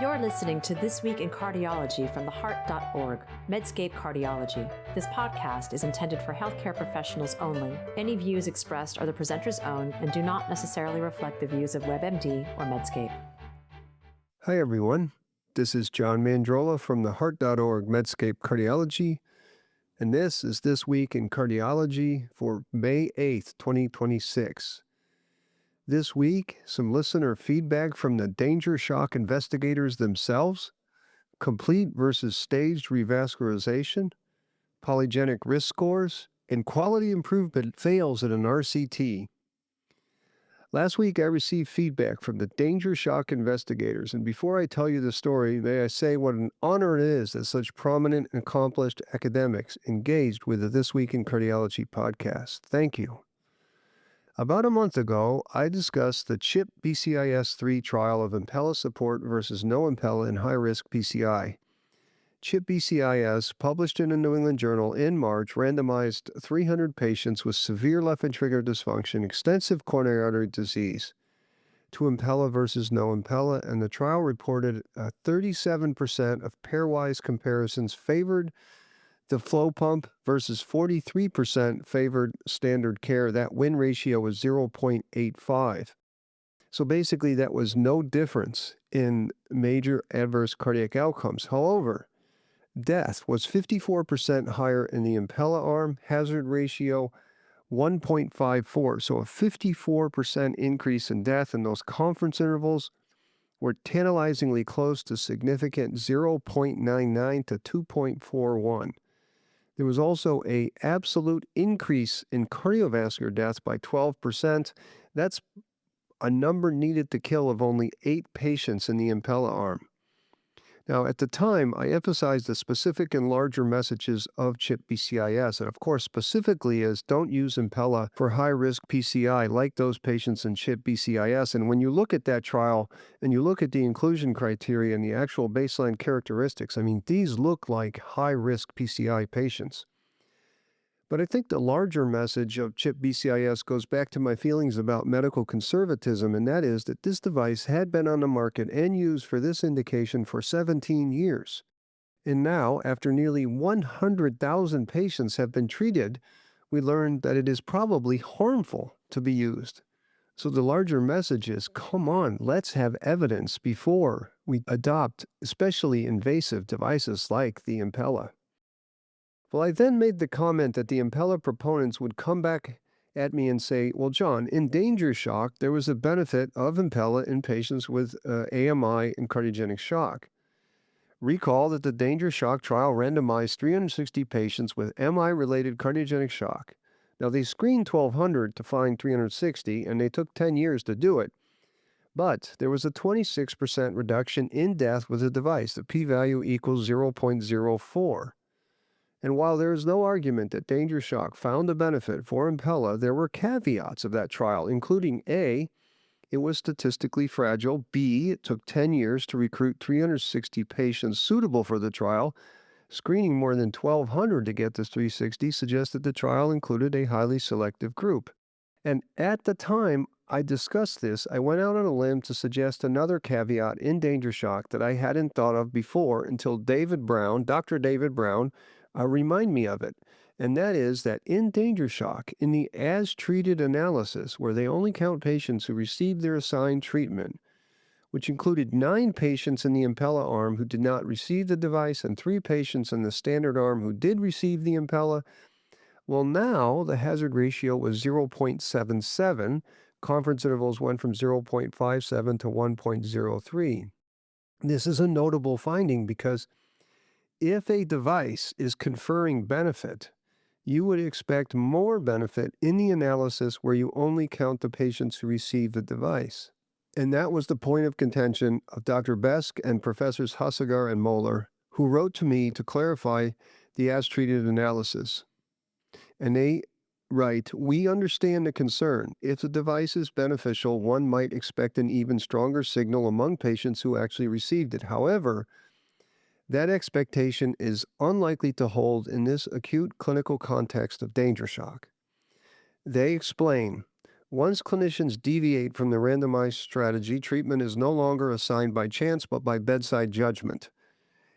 You're listening to This Week in Cardiology from theheart.org, Medscape Cardiology. This podcast is intended for healthcare professionals only. Any views expressed are the presenter's own and do not necessarily reflect the views of WebMD or Medscape. Hi, everyone. This is John Mandrola from theheart.org, Medscape Cardiology, and this is This Week in Cardiology for May 8th, 2026. This week, some listener feedback from the danger shock investigators themselves, complete versus staged revascularization, polygenic risk scores, and quality improvement fails at an RCT. Last week, I received feedback from the danger shock investigators, and before I tell you the story, may I say what an honor it is that such prominent and accomplished academics engaged with the This Week in Cardiology podcast. Thank you. About a month ago, I discussed the CHIP BCIS-3 trial of Impella support versus no Impella in high-risk PCI. CHIP BCIS, published in a New England Journal in March, randomized 300 patients with severe left ventricular dysfunction, extensive coronary artery disease, to Impella versus no Impella, and the trial reported 37% of pairwise comparisons favored the flow pump versus 43% favored standard care. That win ratio was 0.85. So basically, that was no difference in major adverse cardiac outcomes. However, death was 54% higher in the Impella arm, hazard ratio 1.54. So a 54% increase in death, and those confidence intervals were tantalizingly close to significant 0.99 to 2.41. There was also an absolute increase in cardiovascular death by 12%. That's a number needed to kill of only 8 patients in the Impella arm. Now, at the time, I emphasized the specific and larger messages of CHIP BCIS, and of course, specifically is don't use Impella for high-risk PCI like those patients in CHIP BCIS. And when you look at that trial and you look at the inclusion criteria and the actual baseline characteristics, I mean, these look like high-risk PCI patients. But I think the larger message of CHIP BCIS goes back to my feelings about medical conservatism, and that is that this device had been on the market and used for this indication for 17 years. And now, after nearly 100,000 patients have been treated, we learned that it is probably harmful to be used. So the larger message is, come on, let's have evidence before we adopt especially invasive devices like the Impella. Well, I then made the comment that the Impella proponents would come back at me and say, well, John, in danger shock, there was a benefit of Impella in patients with AMI and cardiogenic shock. Recall that the danger shock trial randomized 360 patients with MI-related cardiogenic shock. Now, they screened 1,200 to find 360, and they took 10 years to do it. But there was a 26% reduction in death with the device. The p-value equals 0.04. And while there is no argument that danger shock found a benefit for Impella, there were caveats of that trial, including A, it was statistically fragile, B, it took 10 years to recruit 360 patients suitable for the trial. Screening more than 1,200 to get to 360 suggested the trial included a highly selective group. And at the time I discussed this, I went out on a limb to suggest another caveat in danger shock that I hadn't thought of before until Dr. David Brown, remind me of it, and that is that in danger shock, in the as-treated analysis, where they only count patients who received their assigned treatment, which included 9 patients in the Impella arm who did not receive the device and 3 patients in the standard arm who did receive the Impella, well, now the hazard ratio was 0.77. Confidence intervals went from 0.57 to 1.03. This is a notable finding because if a device is conferring benefit, you would expect more benefit in the analysis where you only count the patients who receive the device. And that was the point of contention of Dr. Besk and Professors Hasegar and Moeller, who wrote to me to clarify the as-treated analysis. And they write, we understand the concern. If the device is beneficial, one might expect an even stronger signal among patients who actually received it. However, that expectation is unlikely to hold in this acute clinical context of danger shock. They explain, Once clinicians deviate from the randomized strategy, treatment is no longer assigned by chance but by bedside judgment.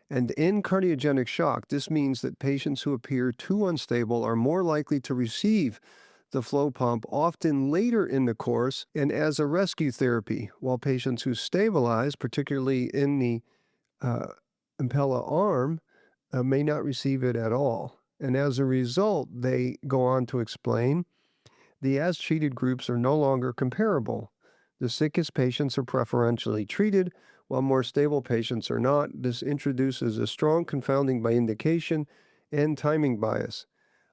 And in cardiogenic shock, this means that patients who appear too unstable are more likely to receive the flow pump often later in the course and as a rescue therapy, while patients who stabilize, particularly in the uh, Impella arm, may not receive it at all. And as a result, they go on to explain the as treated groups are no longer comparable. The sickest patients are preferentially treated, while more stable patients are not. This introduces a strong confounding by indication and timing bias.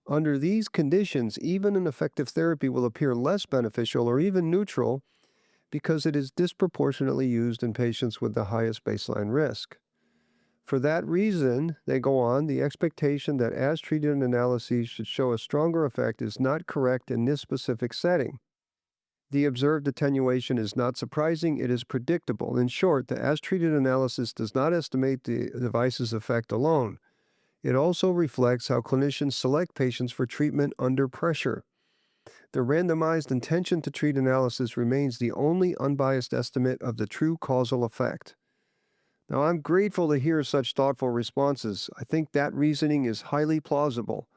Under these conditions, even an effective therapy will appear less beneficial or even neutral because it is disproportionately used in patients with the highest baseline risk. For that reason, they go on, the expectation that as treated analyses should show a stronger effect is not correct in this specific setting. The observed attenuation is not surprising, it is predictable. In short, the as treated analysis does not estimate the device's effect alone. It also reflects how clinicians select patients for treatment under pressure. The randomized intention to treat analysis remains the only unbiased estimate of the true causal effect. Now, I'm grateful to hear such thoughtful responses. I think that reasoning is highly plausible.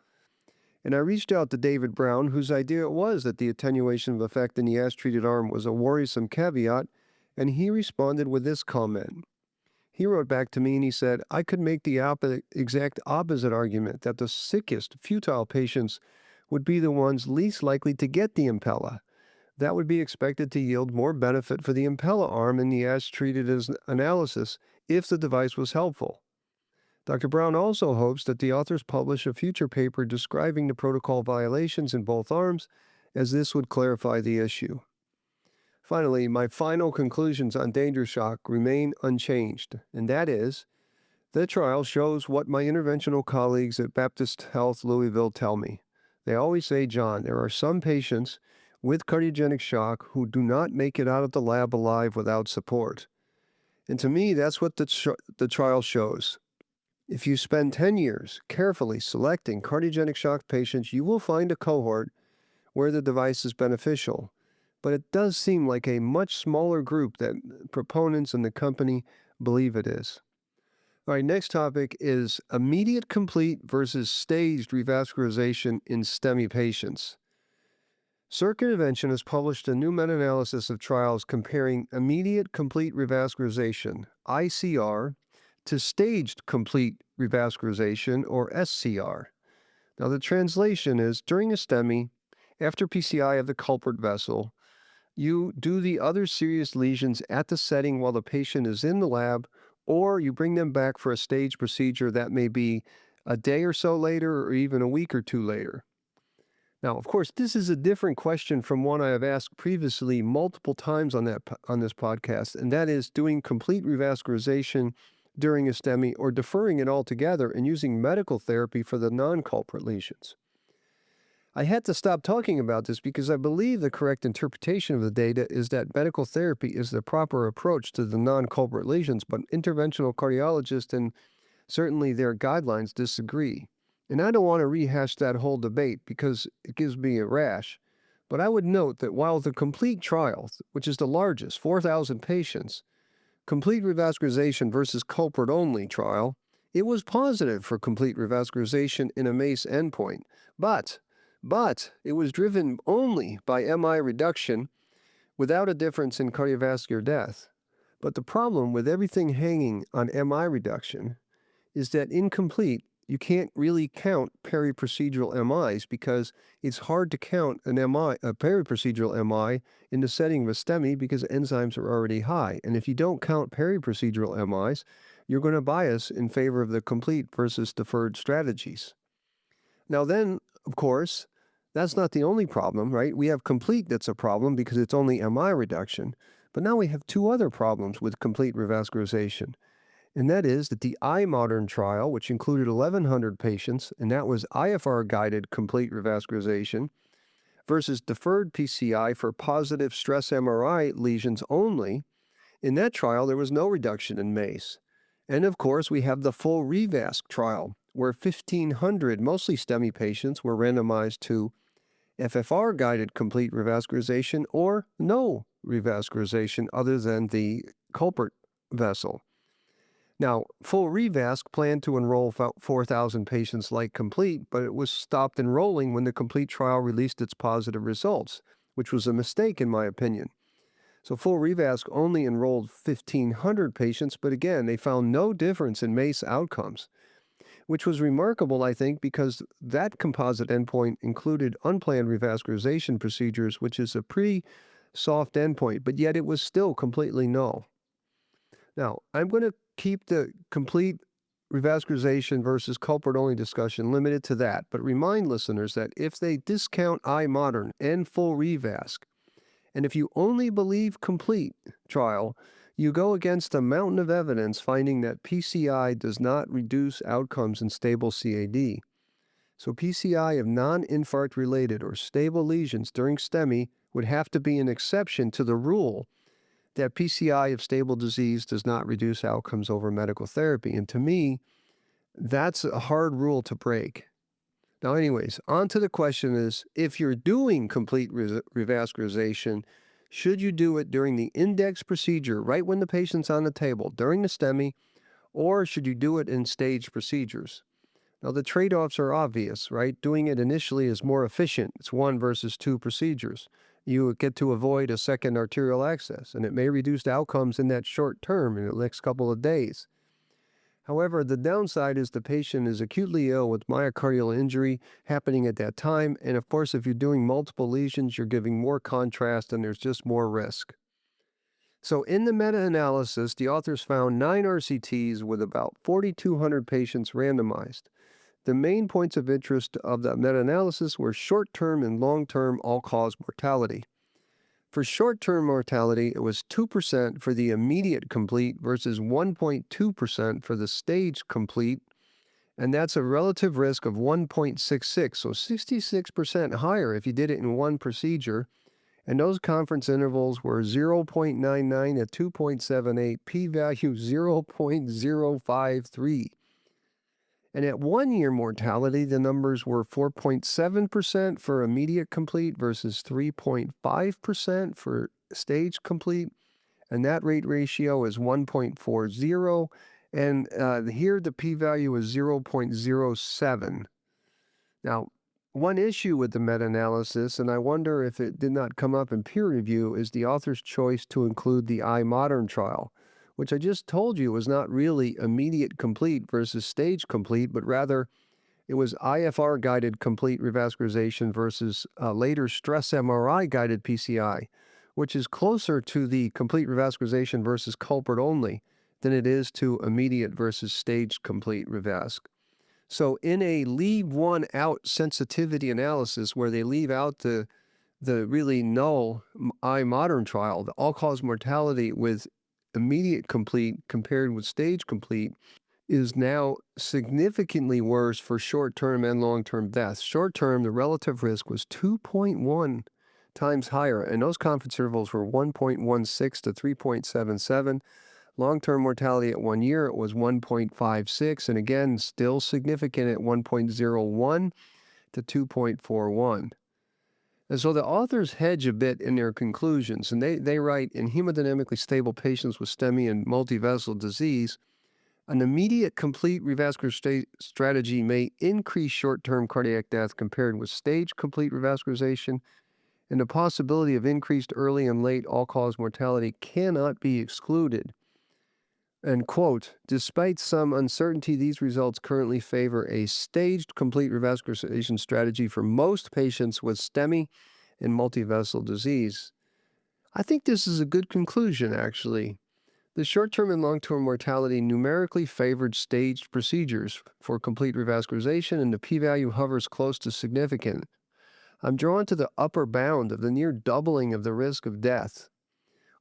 And I reached out to David Brown, whose idea it was that the attenuation of effect in the as-treated arm was a worrisome caveat, and he responded with this comment. He wrote back to me and he said, I could make the exact opposite argument that the sickest, futile patients would be the ones least likely to get the Impella. That would be expected to yield more benefit for the Impella arm in the as-treated analysis if the device was helpful. Dr. Brown also hopes that the authors publish a future paper describing the protocol violations in both arms, as this would clarify the issue. Finally, my final conclusions on danger shock remain unchanged, and that is, the trial shows what my interventional colleagues at Baptist Health Louisville tell me. They always say, John, there are some patients with cardiogenic shock who do not make it out of the lab alive without support. And to me, that's what the trial shows. If you spend 10 years carefully selecting cardiogenic shock patients, you will find a cohort where the device is beneficial. But it does seem like a much smaller group that proponents and the company believe it is. All right, next topic is immediate complete versus staged revascularization in STEMI patients. Circ Intervention has published a new meta-analysis of trials comparing immediate complete revascularization, ICR, to staged complete revascularization, or SCR. Now, the translation is, during a STEMI, after PCI of the culprit vessel, you do the other serious lesions at the setting while the patient is in the lab, or you bring them back for a staged procedure that may be a day or so later or even a week or two later. Now, of course, this is a different question from one I have asked previously multiple times on this podcast, and that is doing complete revascularization during a STEMI or deferring it altogether and using medical therapy for the non-culprit lesions. I had to stop talking about this because I believe the correct interpretation of the data is that medical therapy is the proper approach to the non-culprit lesions, but interventional cardiologists and certainly their guidelines disagree. And I don't want to rehash that whole debate because it gives me a rash. But I would note that while the complete trial, which is the largest, 4,000 patients, complete revascularization versus culprit-only trial, it was positive for complete revascularization in a MACE endpoint. But it was driven only by MI reduction without a difference in cardiovascular death. But the problem with everything hanging on MI reduction is that incomplete, you can't really count peri-procedural MIs because it's hard to count a peri-procedural MI in the setting of a STEMI because enzymes are already high. And if you don't count peri-procedural MIs, you're going to bias in favor of the complete versus deferred strategies. Now then, of course, that's not the only problem, right? We have complete that's a problem because it's only MI reduction. But now we have two other problems with complete revascularization. And that is that the iModern trial, which included 1,100 patients, and that was IFR-guided complete revascularization, versus deferred PCI for positive stress MRI lesions only, in that trial there was no reduction in MACE. And of course, we have the full Revasc trial, where 1,500, mostly STEMI patients, were randomized to FFR-guided complete revascularization, or no revascularization other than the culprit vessel. Now, full Revasc planned to enroll 4,000 patients like complete, but it was stopped enrolling when the complete trial released its positive results, which was a mistake in my opinion. So full Revasc only enrolled 1,500 patients, but again, they found no difference in MACE outcomes, which was remarkable, I think, because that composite endpoint included unplanned revascularization procedures, which is a pretty soft endpoint, but yet it was still completely null. Now, I'm going to keep the complete revascularization versus culprit-only discussion limited to that, but remind listeners that if they discount iModern and full Revasc, and if you only believe complete trial, you go against a mountain of evidence finding that PCI does not reduce outcomes in stable CAD. So PCI of non-infarct related or stable lesions during STEMI would have to be an exception to the rule that PCI of stable disease does not reduce outcomes over medical therapy. And to me, that's a hard rule to break. Now, anyways, on to the question is, if you're doing complete revascularization, should you do it during the index procedure, right when the patient's on the table, during the STEMI, or should you do it in staged procedures? Now, the trade-offs are obvious, right? Doing it initially is more efficient. It's 1 versus 2 procedures. You get to avoid a second arterial access, and it may reduce outcomes in that short term in the next couple of days. However, the downside is the patient is acutely ill with myocardial injury happening at that time, and of course, if you're doing multiple lesions, you're giving more contrast and there's just more risk. So in the meta-analysis, the authors found 9 RCTs with about 4,200 patients randomized. The main points of interest of the meta-analysis were short-term and long-term all-cause mortality. For short-term mortality, it was 2% for the immediate complete versus 1.2% for the stage complete, and that's a relative risk of 1.66, so 66% higher if you did it in one procedure, and those confidence intervals were 0.99 to 2.78, p-value 0.053. And at 1 year mortality, the numbers were 4.7% for immediate complete versus 3.5% for stage complete. And that rate ratio is 1.40. And here the p-value is 0.07. Now, one issue with the meta-analysis, and I wonder if it did not come up in peer review, is the author's choice to include the iModern trial, which I just told you was not really immediate complete versus stage complete, but rather it was IFR-guided complete revascularization versus later stress MRI-guided PCI, which is closer to the complete revascularization versus culprit only than it is to immediate versus stage complete revasc. So in a leave one out sensitivity analysis where they leave out the really null iModern trial, the all-cause mortality with immediate complete compared with stage complete is now significantly worse for short-term and long-term deaths. Short-term, the relative risk was 2.1 times higher, and those confidence intervals were 1.16 to 3.77. Long-term mortality at 1 year was 1.56, and again, still significant at 1.01 to 2.41. And so the authors hedge a bit in their conclusions, and they write, in hemodynamically stable patients with STEMI and multivessel disease, an immediate complete revascular strategy may increase short-term cardiac death compared with stage complete revascularization, and the possibility of increased early and late all-cause mortality cannot be excluded. And quote, despite some uncertainty, these results currently favor a staged complete revascularization strategy for most patients with STEMI and multivessel disease. I think this is a good conclusion, actually. The short-term and long-term mortality numerically favored staged procedures for complete revascularization, and the p-value hovers close to significant. I'm drawn to the upper bound of the near doubling of the risk of death.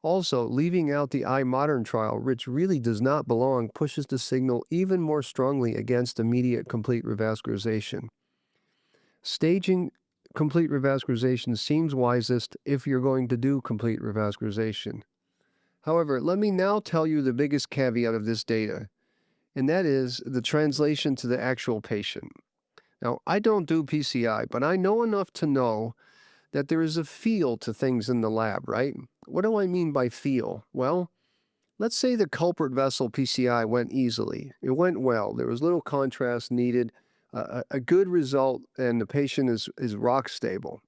Also, leaving out the iModern trial, which really does not belong, pushes the signal even more strongly against immediate complete revascularization. Staging complete revascularization seems wisest if you're going to do complete revascularization. However, let me now tell you the biggest caveat of this data, and that is the translation to the actual patient. Now, I don't do PCI, but I know enough to know that there is a feel to things in the lab, right? What do I mean by feel? Well, let's say the culprit vessel PCI went easily. It went well. There was little contrast needed, a good result, and the patient is rock stable.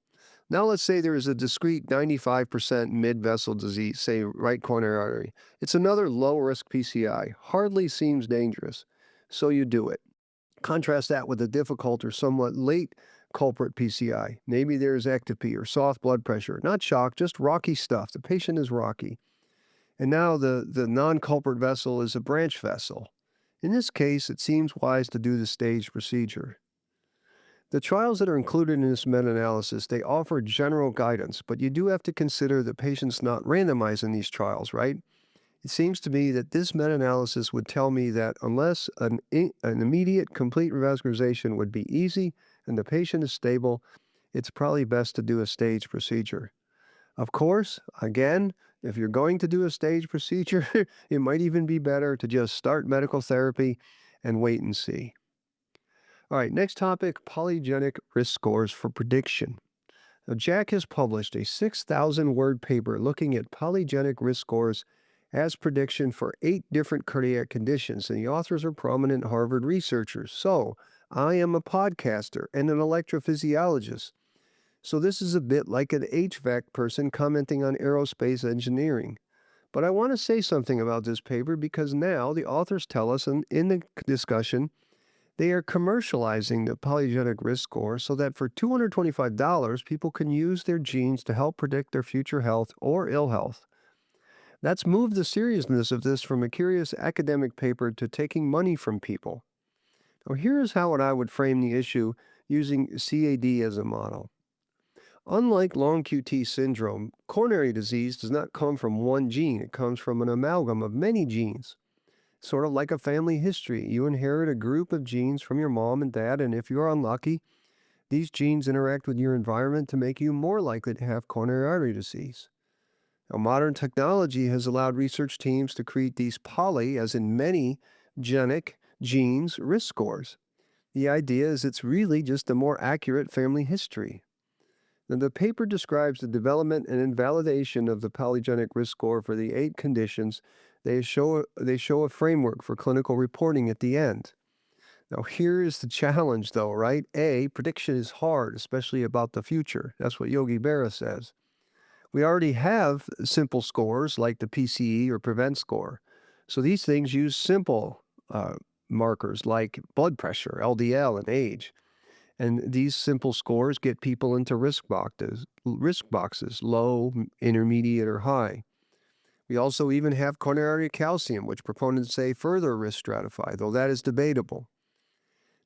Now let's say there is a discrete 95% mid-vessel disease, say right coronary artery. It's another low-risk PCI. Hardly seems dangerous, so you do it. Contrast that with a difficult or somewhat late culprit PCI. Maybe there's ectopy or soft blood pressure. Not shock, just rocky stuff. The patient is rocky. And now the non-culprit vessel is a branch vessel. In this case, it seems wise to do the staged procedure. The trials that are included in this meta-analysis, they offer general guidance, but you do have to consider the patients not randomized in these trials, right? It seems to me that this meta-analysis would tell me that unless an immediate complete revascularization would be easy and the patient is stable, it's probably best to do a staged procedure. Of course, again, if you're going to do a staged procedure, it might even be better to just start medical therapy and wait and see. All right, next topic, polygenic risk scores for prediction. Now, Jack has published a 6,000-word paper looking at polygenic risk scores as prediction for 8 different cardiac conditions, and the authors are prominent Harvard researchers. So, I am a podcaster and an electrophysiologist. So this is a bit like an HVAC person commenting on aerospace engineering. But I want to say something about this paper because now the authors tell us in the discussion they are commercializing the polygenic risk score so that for $225, people can use their genes to help predict their future health or ill health. That's moved the seriousness of this from a curious academic paper to taking money from people. Now, here's how I would frame the issue using CAD as a model. Unlike long QT syndrome, coronary disease does not come from one gene. It comes from an amalgam of many genes. Sort of like a family history. You inherit a group of genes from your mom and dad, and if you're unlucky, these genes interact with your environment to make you more likely to have coronary artery disease. Now, modern technology has allowed research teams to create these poly, as in many, genic genes risk scores. The idea is it's really just a more accurate family history. Now, the paper describes the development and invalidation of the polygenic risk score for the 8 conditions. They show a framework for clinical reporting at the end. Now, here is the challenge, though, right? A, prediction is hard, especially about the future. That's what Yogi Berra says. We already have simple scores like the PCE or PREVENT score. So these things use simple markers like blood pressure, LDL, and age. And these simple scores get people into risk boxes, low, intermediate, or high. We also even have coronary artery calcium, which proponents say further risk stratify, though that is debatable.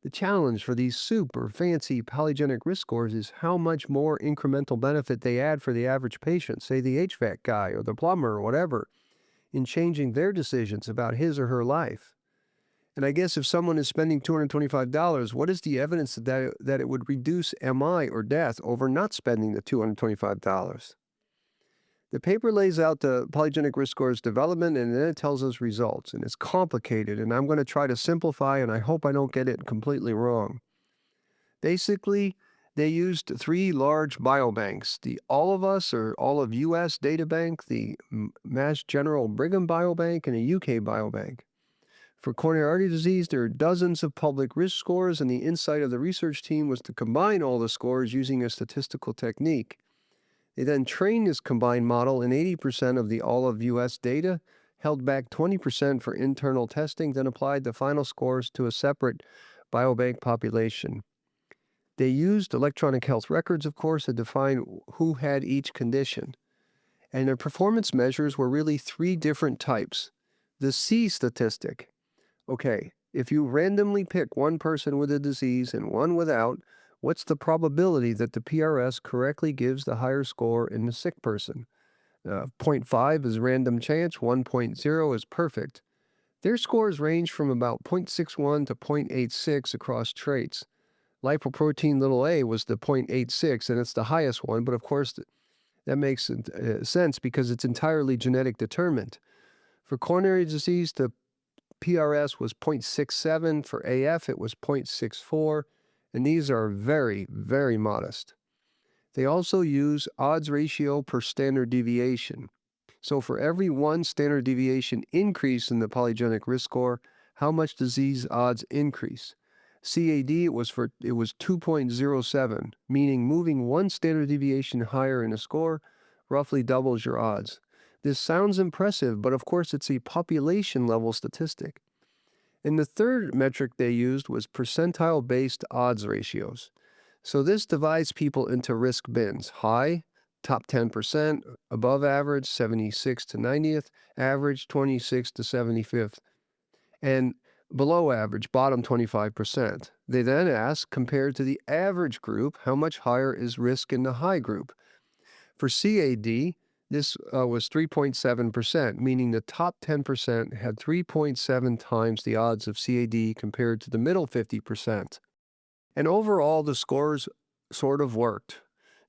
The challenge for these super fancy polygenic risk scores is how much more incremental benefit they add for the average patient, say the HVAC guy or the plumber or whatever, in changing their decisions about his or her life. And I guess if someone is spending $225, what is the evidence that it would reduce MI or death over not spending the $225? The paper lays out the polygenic risk scores development, and then it tells us results. And it's complicated, and I'm going to try to simplify, and I hope I don't get it completely wrong. Basically, they used 3 large biobanks, the All of Us or All of US data bank, the Mass General Brigham biobank, and a UK biobank. For coronary artery disease, there are dozens of public risk scores, and the insight of the research team was to combine all the scores using a statistical technique. They then trained this combined model in 80% of the all of US data, held back 20% for internal testing, then applied the final scores to a separate biobank population. They used electronic health records, of course, to define who had each condition. And their performance measures were really 3 different types. The C statistic. Okay, if you randomly pick one person with a disease and one without, what's the probability that the PRS correctly gives the higher score in the sick person? 0.5 is random chance, 1.0 is perfect. Their scores range from about 0.61 to 0.86 across traits. Lipoprotein a was the 0.86, and it's the highest one, but of course that makes sense because it's entirely genetic determined. For coronary disease, the PRS was 0.67. For AF, it was 0.64. and these are very, very modest. They also use odds ratio per standard deviation. So for every one standard deviation increase in the polygenic risk score, how much disease odds increase? CAD, it was 2.07, meaning moving one standard deviation higher in a score roughly doubles your odds. This sounds impressive, but of course it's a population level statistic. And the third metric they used was percentile-based odds ratios. So this divides people into risk bins: high, top 10%, above average, 76 to 90th, average, 26 to 75th, and below average, bottom 25%. They then ask, compared to the average group, how much higher is risk in the high group? For CAD, this was 3.7%, meaning the top 10% had 3.7 times the odds of CAD compared to the middle 50%. And overall, the scores sort of worked.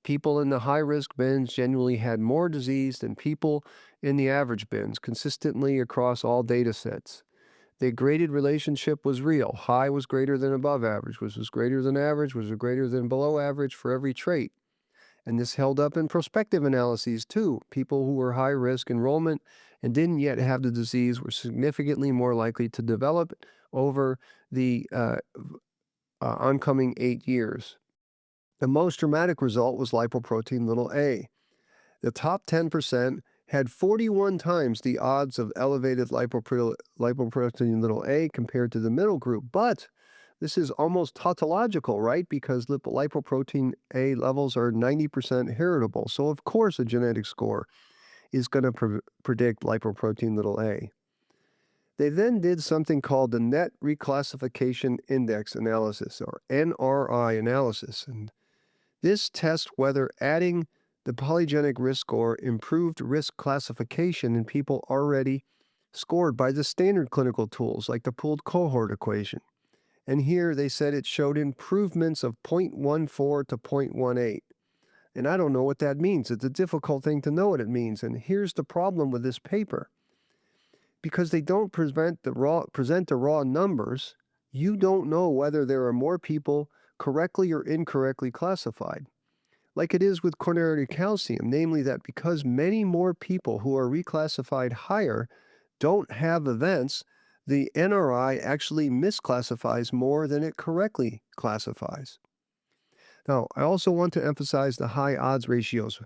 People in the high-risk bins genuinely had more disease than people in the average bins, consistently across all data sets. The graded relationship was real. High was greater than above average, which was greater than average, was greater than below average for every trait. And this held up in prospective analyses too. People who were high-risk enrollment and didn't yet have the disease were significantly more likely to develop it over the oncoming 8 years. The most dramatic result was lipoprotein a. The top 10% had 41 times the odds of elevated lipoprotein a compared to the middle group. But this is almost tautological, right? Because lipoprotein A levels are 90% heritable. So of course a genetic score is going to predict lipoprotein a. They then did something called the Net Reclassification Index analysis, or NRI analysis. And this tests whether adding the polygenic risk score improved risk classification in people already scored by the standard clinical tools like the pooled cohort equation. And here they said it showed improvements of 0.14 to 0.18. And I don't know what that means. It's a difficult thing to know what it means. And here's the problem with this paper. Because they don't present the raw numbers, you don't know whether there are more people correctly or incorrectly classified. Like it is with coronary calcium, namely that because many more people who are reclassified higher don't have events, the NRI actually misclassifies more than it correctly classifies. Now, I also want to emphasize the high odds ratios,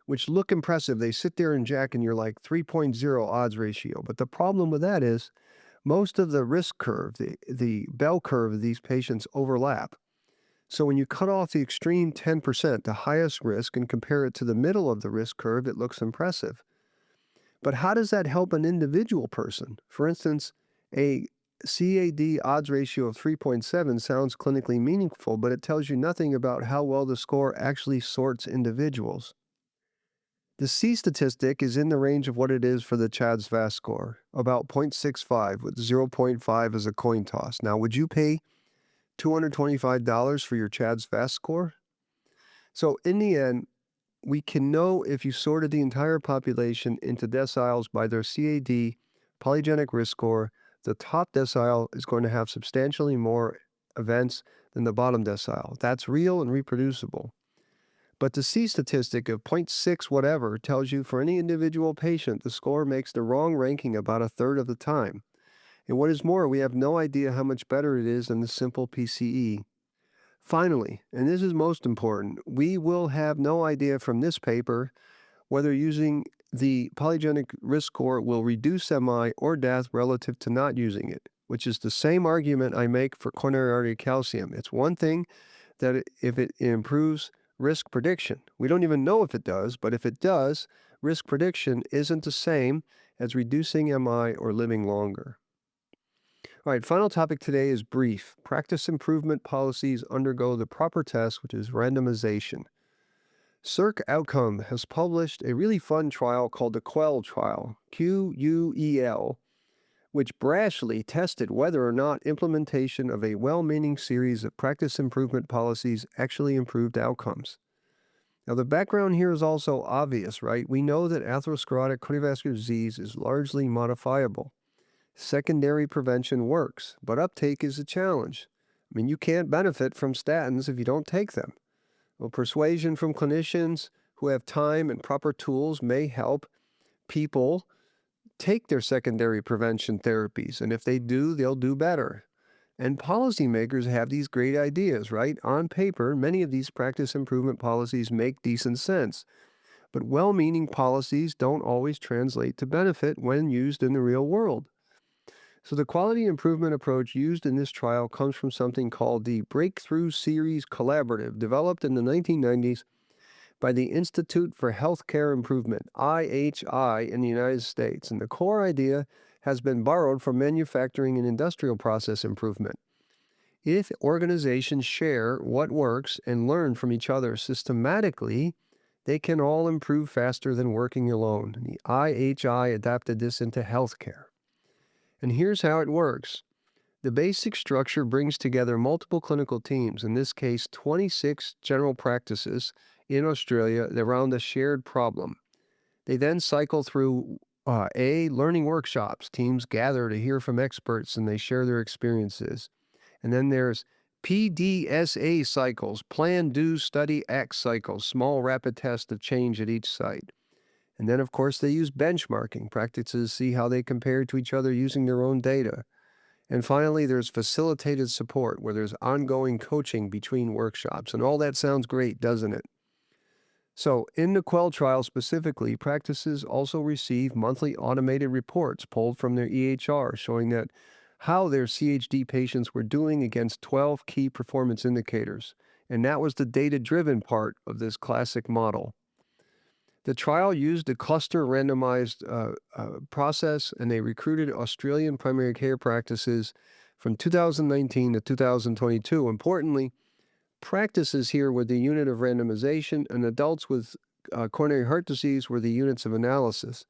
which look impressive. They sit there and jack and you're like 3.0 odds ratio. But the problem with that is most of the risk curve, the bell curve of these patients overlap. So when you cut off the extreme 10%, the highest risk, and compare it to the middle of the risk curve, it looks impressive. But how does that help an individual person? For instance, a CAD odds ratio of 3.7 sounds clinically meaningful, but it tells you nothing about how well the score actually sorts individuals. The C statistic is in the range of what it is for the CHA2DS2-VASc score, about 0.65, with 0.5 as a coin toss. Now, would you pay $225 for your CHA2DS2-VASc score? So in the end, we can know if you sorted the entire population into deciles by their CAD polygenic risk score, the top decile is going to have substantially more events than the bottom decile. That's real and reproducible. But the C statistic of 0.6 whatever tells you for any individual patient, the score makes the wrong ranking about a third of the time. And what is more, we have no idea how much better it is than the simple PCE. Finally, and this is most important, we will have no idea from this paper whether using the polygenic risk score will reduce MI or death relative to not using it, which is the same argument I make for coronary artery calcium. It's one thing that if it improves risk prediction, we don't even know if it does, but if it does, risk prediction isn't the same as reducing MI or living longer. All right, final topic today is brief. Practice improvement policies undergo the proper test, which is randomization. Circ Outcome has published a really fun trial called the QUEL trial, QUEL, which brashly tested whether or not implementation of a well-meaning series of practice improvement policies actually improved outcomes. Now, the background here is also obvious, right? We know that atherosclerotic cardiovascular disease is largely modifiable. Secondary prevention works, but uptake is a challenge. I mean, you can't benefit from statins if you don't take them. Well, persuasion from clinicians who have time and proper tools may help people take their secondary prevention therapies. And if they do, they'll do better. And policymakers have these great ideas, right? On paper, many of these practice improvement policies make decent sense. But well-meaning policies don't always translate to benefit when used in the real world. So the quality improvement approach used in this trial comes from something called the Breakthrough Series Collaborative, developed in the 1990s by the Institute for Healthcare Improvement, IHI, in the United States. And the core idea has been borrowed from manufacturing and industrial process improvement. If organizations share what works and learn from each other systematically, they can all improve faster than working alone. The IHI adapted this into healthcare. And here's how it works. The basic structure brings together multiple clinical teams, in this case 26 general practices in Australia around a shared problem. They then cycle through learning workshops. Teams gather to hear from experts and they share their experiences. And then there's PDSA cycles, plan, do, study, act cycles, small rapid tests of change at each site. And then, of course, they use benchmarking practices, see how they compare to each other using their own data. And finally, there's facilitated support, where there's ongoing coaching between workshops. And all that sounds great, doesn't it? So in the Quell trial specifically, practices also receive monthly automated reports pulled from their EHR showing that how their CHD patients were doing against 12 key performance indicators. And that was the data-driven part of this classic model. The trial used a cluster randomized process, and they recruited Australian primary care practices from 2019 to 2022. Importantly, practices here were the unit of randomization, and adults with coronary heart disease were the units of analysis.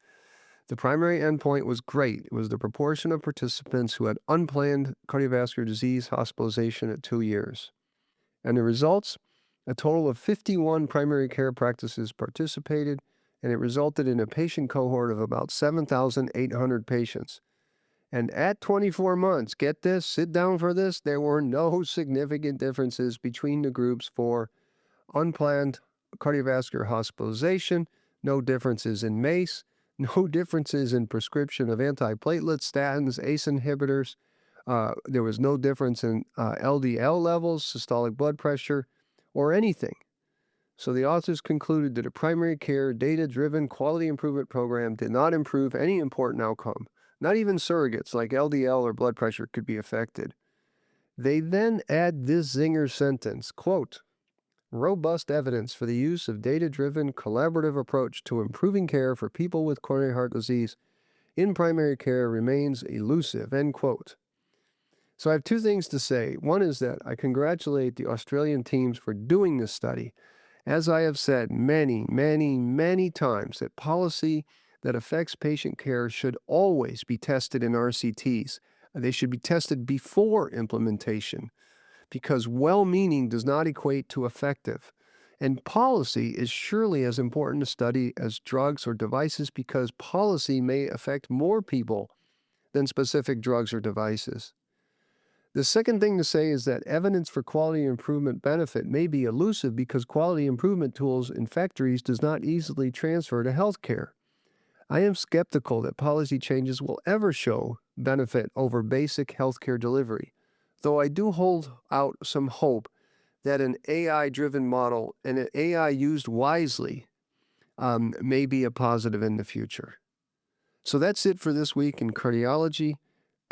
The primary endpoint was great. It was the proportion of participants who had unplanned cardiovascular disease hospitalization at 2 years. And the results? A total of 51 primary care practices participated, and it resulted in a patient cohort of about 7,800 patients. And at 24 months, get this, sit down for this, there were no significant differences between the groups for unplanned cardiovascular hospitalization, no differences in MACE, no differences in prescription of antiplatelets, statins, ACE inhibitors. There was no difference in LDL levels, systolic blood pressure, or anything. So the authors concluded that a primary care data-driven quality improvement program did not improve any important outcome. Not even surrogates like LDL or blood pressure could be affected. They then add this zinger sentence, quote, robust evidence for the use of data-driven collaborative approach to improving care for people with coronary heart disease in primary care remains elusive, end quote. So I have two things to say. One is that I congratulate the Australian teams for doing this study. As I have said many, many, many times, that policy that affects patient care should always be tested in RCTs. They should be tested before implementation, because well-meaning does not equate to effective. And policy is surely as important to study as drugs or devices, because policy may affect more people than specific drugs or devices. The second thing to say is that evidence for quality improvement benefit may be elusive because quality improvement tools in factories does not easily transfer to healthcare. I am skeptical that policy changes will ever show benefit over basic healthcare delivery, though I do hold out some hope that an AI-driven model and an AI used wisely may be a positive in the future. So that's it for this week in cardiology.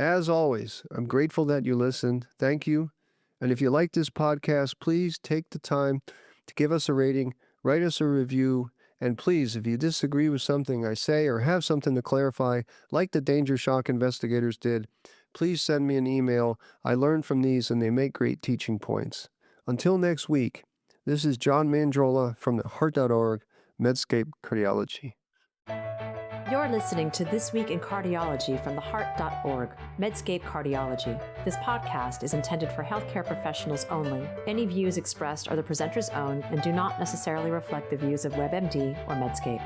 As always, I'm grateful that you listened. Thank you. And if you like this podcast, please take the time to give us a rating, write us a review, and please, if you disagree with something I say or have something to clarify, like the Danger Shock investigators did, please send me an email. I learn from these and they make great teaching points. Until next week, this is John Mandrola from the Heart.org, Medscape Cardiology. You're listening to This Week in Cardiology from the Heart.org, Medscape Cardiology. This podcast is intended for healthcare professionals only. Any views expressed are the presenter's own and do not necessarily reflect the views of WebMD or Medscape.